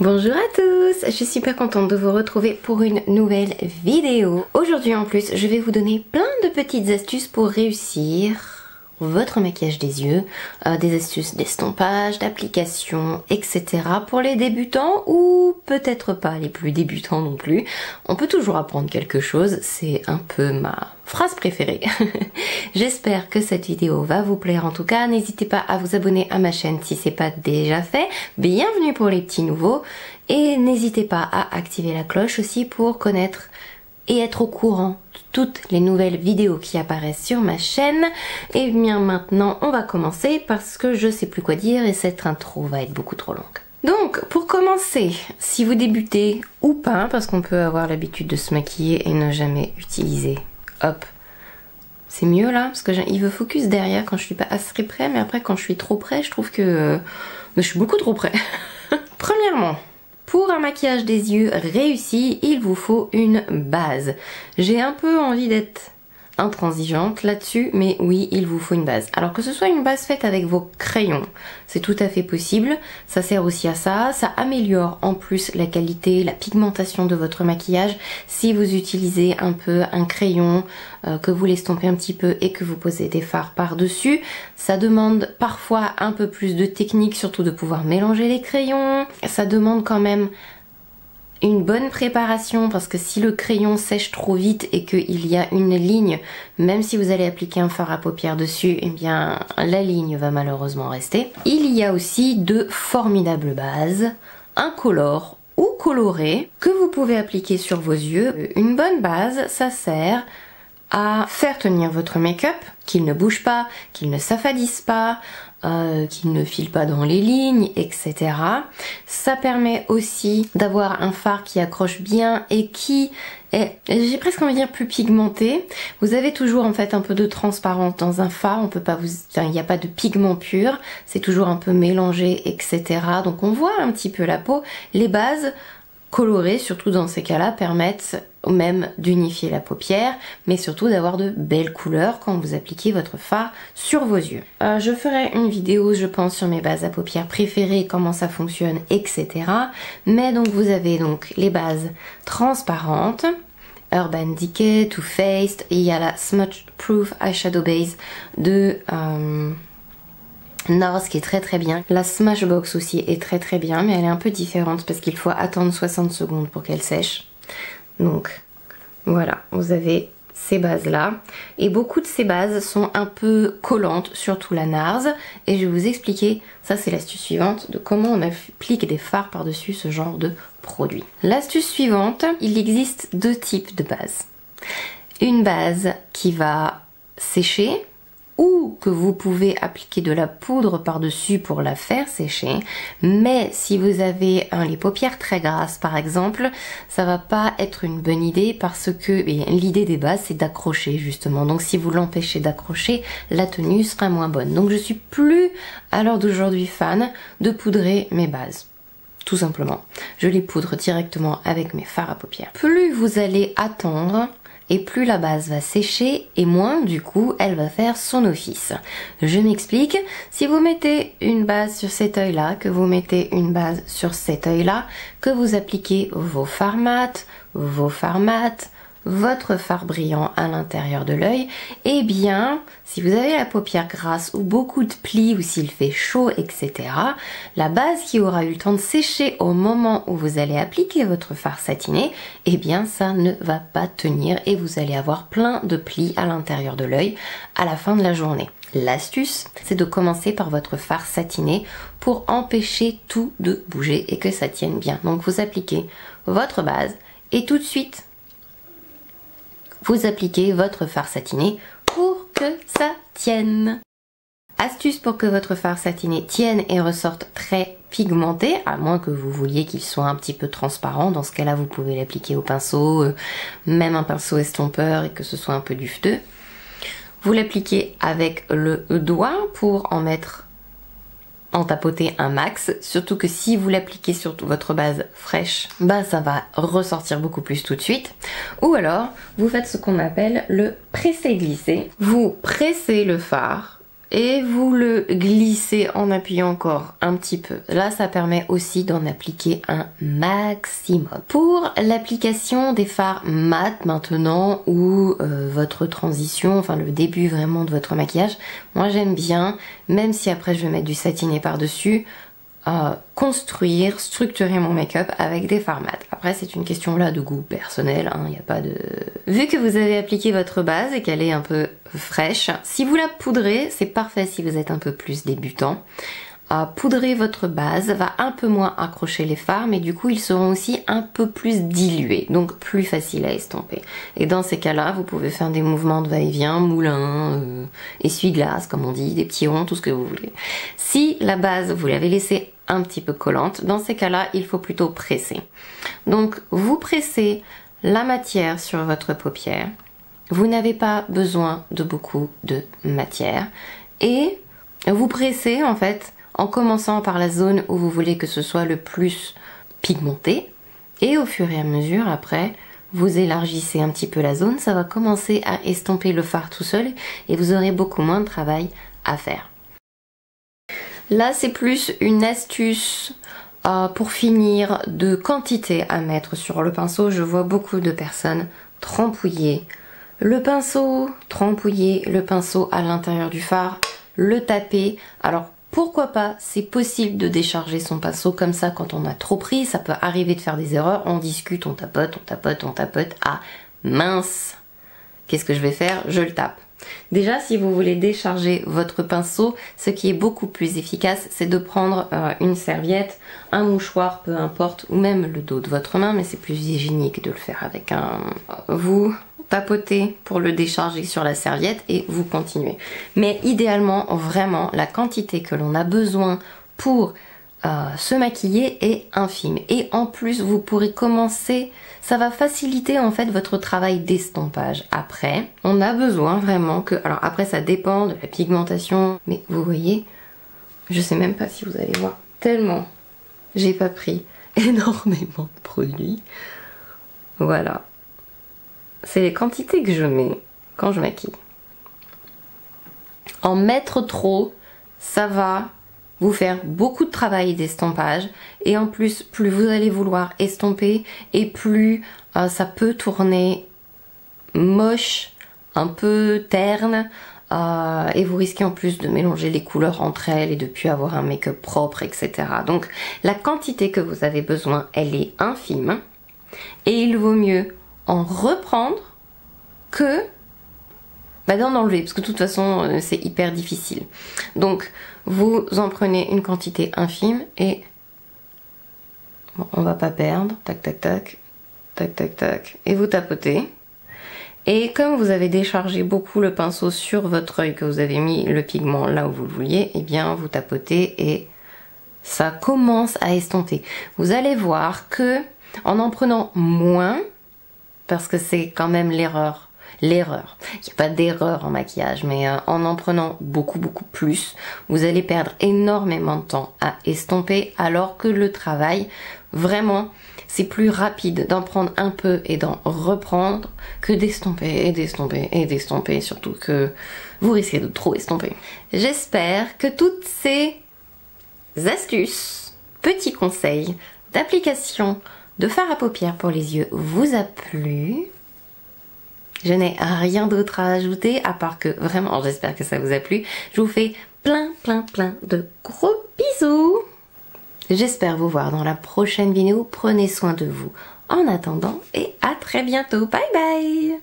Bonjour à tous, je suis super contente de vous retrouver pour une nouvelle vidéo. Aujourd'hui en plus, je vais vous donner plein de petites astuces pour réussir votre maquillage des yeux, des astuces d'estompage, d'application, etc. pour les débutants ou peut-être pas les plus débutants non plus. On peut toujours apprendre quelque chose, c'est un peu ma phrase préférée. J'espère que cette vidéo va vous plaire en tout cas. N'hésitez pas à vous abonner à ma chaîne si c'est pas déjà fait. Bienvenue pour les petits nouveaux. Et n'hésitez pas à activer la cloche aussi pour connaître et être au courant de toutes les nouvelles vidéos qui apparaissent sur ma chaîne. Et bien maintenant on va commencer parce que je sais plus quoi dire et cette intro va être beaucoup trop longue. Donc pour commencer, si vous débutez ou pas, parce qu'on peut avoir l'habitude de se maquiller et ne jamais utiliser, hop, c'est mieux là, parce que il veut focus derrière quand je suis pas assez près, mais après quand je suis trop près, je trouve que je suis beaucoup trop près. Premièrement, pour un maquillage des yeux réussi, il vous faut une base. J'ai un peu envie d'être intransigeante là-dessus, mais oui, il vous faut une base. Alors que ce soit une base faite avec vos crayons, c'est tout à fait possible. Ça sert aussi à ça. Ça améliore en plus la qualité, la pigmentation de votre maquillage. Si vous utilisez un peu un crayon, que vous l'estompez un petit peu et que vous posez des fards par-dessus, ça demande parfois un peu plus de technique, surtout de pouvoir mélanger les crayons. Ça demande quand même une bonne préparation parce que si le crayon sèche trop vite et qu'il y a une ligne, même si vous allez appliquer un fard à paupières dessus, eh bien la ligne va malheureusement rester. Il y a aussi de formidables bases, incolores ou colorées, que vous pouvez appliquer sur vos yeux. Une bonne base, ça sert à faire tenir votre make-up, qu'il ne bouge pas, qu'il ne s'affadisse pas, qu'il ne file pas dans les lignes, etc. Ça permet aussi d'avoir un fard qui accroche bien et qui est, j'ai presque envie de dire, plus pigmenté. Vous avez toujours en fait un peu de transparence dans un fard, on peut pas vous, enfin, il n'y a pas de pigment pur, c'est toujours un peu mélangé, etc. Donc on voit un petit peu la peau. Les bases colorées, surtout dans ces cas-là, permettent même d'unifier la paupière, mais surtout d'avoir de belles couleurs quand vous appliquez votre fard sur vos yeux. Je ferai une vidéo, je pense, sur mes bases à paupières préférées, comment ça fonctionne, etc. Mais donc vous avez donc les bases transparentes, Urban Decay, Too Faced, et il y a la Smudge Proof Eyeshadow Base de NARS qui est très très bien. La Smashbox aussi est très très bien, mais elle est un peu différente parce qu'il faut attendre 60 secondes pour qu'elle sèche. Donc voilà, vous avez ces bases là. Et beaucoup de ces bases sont un peu collantes, surtout la NARS. Et je vais vous expliquer, ça c'est l'astuce suivante, de comment on applique des fards par-dessus ce genre de produit. L'astuce suivante, il existe deux types de bases. Une base qui va sécher, ou que vous pouvez appliquer de la poudre par-dessus pour la faire sécher, mais si vous avez les paupières très grasses par exemple, ça va pas être une bonne idée parce que l'idée des bases c'est d'accrocher justement, donc si vous l'empêchez d'accrocher, la tenue sera moins bonne. Donc je suis plus à l'heure d'aujourd'hui fan de poudrer mes bases. Tout simplement, je les poudre directement avec mes fards à paupières. Plus vous allez attendre, et plus la base va sécher et moins du coup elle va faire son office. Je m'explique, si vous mettez une base sur cet œil là, que vous mettez une base sur cet œil là, que vous appliquez vos fards mat, votre fard brillant à l'intérieur de l'œil, eh bien, si vous avez la paupière grasse ou beaucoup de plis ou s'il fait chaud, etc., la base qui aura eu le temps de sécher au moment où vous allez appliquer votre fard satiné, eh bien, ça ne va pas tenir et vous allez avoir plein de plis à l'intérieur de l'œil à la fin de la journée. L'astuce, c'est de commencer par votre fard satiné pour empêcher tout de bouger et que ça tienne bien. Donc, vous appliquez votre base et tout de suite, vous appliquez votre fard satiné pour que ça tienne. Astuce pour que votre fard satiné tienne et ressorte très pigmenté, à moins que vous vouliez qu'il soit un petit peu transparent. Dans ce cas-là, vous pouvez l'appliquer au pinceau, même un pinceau estompeur et que ce soit un peu dufteux. Vous l'appliquez avec le doigt pour en mettre en tapoter un max, surtout que si vous l'appliquez sur votre base fraîche, bah ça va ressortir beaucoup plus tout de suite. Ou alors, vous faites ce qu'on appelle le pressé-glisser. Vous pressez le fard et vous le glissez en appuyant encore un petit peu. Là, ça permet aussi d'en appliquer un maximum. Pour l'application des fards mat maintenant ou votre transition, enfin le début vraiment de votre maquillage, moi j'aime bien, même si après je vais mettre du satiné par-dessus, construire, structurer mon make-up avec des fards mat. Après c'est une question là de goût personnel, hein, y a pas de... Vu que vous avez appliqué votre base et qu'elle est un peu fraîche, si vous la poudrez, c'est parfait si vous êtes un peu plus débutant. Poudrer votre base va un peu moins accrocher les fards, mais du coup ils seront aussi un peu plus dilués, donc plus facile à estomper. Et dans ces cas-là, vous pouvez faire des mouvements de va-et-vient, moulin, essuie-glace comme on dit, des petits ronds, tout ce que vous voulez. Si la base vous l'avez laissée un petit peu collante, dans ces cas-là il faut plutôt presser. Donc vous pressez la matière sur votre paupière, vous n'avez pas besoin de beaucoup de matière et vous pressez en fait en commençant par la zone où vous voulez que ce soit le plus pigmenté et au fur et à mesure après vous élargissez un petit peu la zone, ça va commencer à estomper le fard tout seul et vous aurez beaucoup moins de travail à faire. Là c'est plus une astuce pour finir de quantité à mettre sur le pinceau. Je vois beaucoup de personnes trempouiller le pinceau à l'intérieur du fard, le taper. Alors pourquoi pas, c'est possible de décharger son pinceau comme ça quand on a trop pris, ça peut arriver de faire des erreurs, on discute, on tapote, ah mince, qu'est-ce que je vais faire? Je le tape. Déjà si vous voulez décharger votre pinceau, ce qui est beaucoup plus efficace, c'est de prendre une serviette, un mouchoir, peu importe, ou même le dos de votre main, mais c'est plus hygiénique de le faire avec un... Vous tapotez pour le décharger sur la serviette et vous continuez. Mais idéalement, vraiment, la quantité que l'on a besoin pour se maquiller est infime. Et en plus, vous pourrez commencer, ça va faciliter en fait votre travail d'estompage. Après, on a besoin vraiment que... Alors après, ça dépend de la pigmentation, mais vous voyez, je sais même pas si vous allez voir, tellement j'ai pas pris énormément de produits. Voilà. C'est les quantités que je mets quand je maquille. En mettre trop, ça va vous faire beaucoup de travail d'estompage et en plus, plus vous allez vouloir estomper et plus ça peut tourner moche, un peu terne et vous risquez en plus de mélanger les couleurs entre elles et de plus avoir un make-up propre, etc. Donc la quantité que vous avez besoin, elle est infime et il vaut mieux en reprendre que d'en enlever, parce que de toute façon c'est hyper difficile. Donc vous en prenez une quantité infime et bon, on va pas perdre, tac tac tac, tac tac tac, et vous tapotez. Et comme vous avez déchargé beaucoup le pinceau sur votre œil, que vous avez mis le pigment là où vous le vouliez, et bien vous tapotez et ça commence à estomper. Vous allez voir que en prenant moins, parce que c'est quand même l'erreur. Il n'y a pas d'erreur en maquillage, mais en prenant beaucoup plus, vous allez perdre énormément de temps à estomper, alors que le travail, vraiment, c'est plus rapide d'en prendre un peu et d'en reprendre que d'estomper et d'estomper et d'estomper, surtout que vous risquez de trop estomper. J'espère que toutes ces astuces, petits conseils d'application de fard à paupières pour les yeux vous a plu. Je n'ai rien d'autre à ajouter à part que vraiment j'espère que ça vous a plu. Je vous fais plein de gros bisous. J'espère vous voir dans la prochaine vidéo. Prenez soin de vous en attendant et à très bientôt. Bye bye.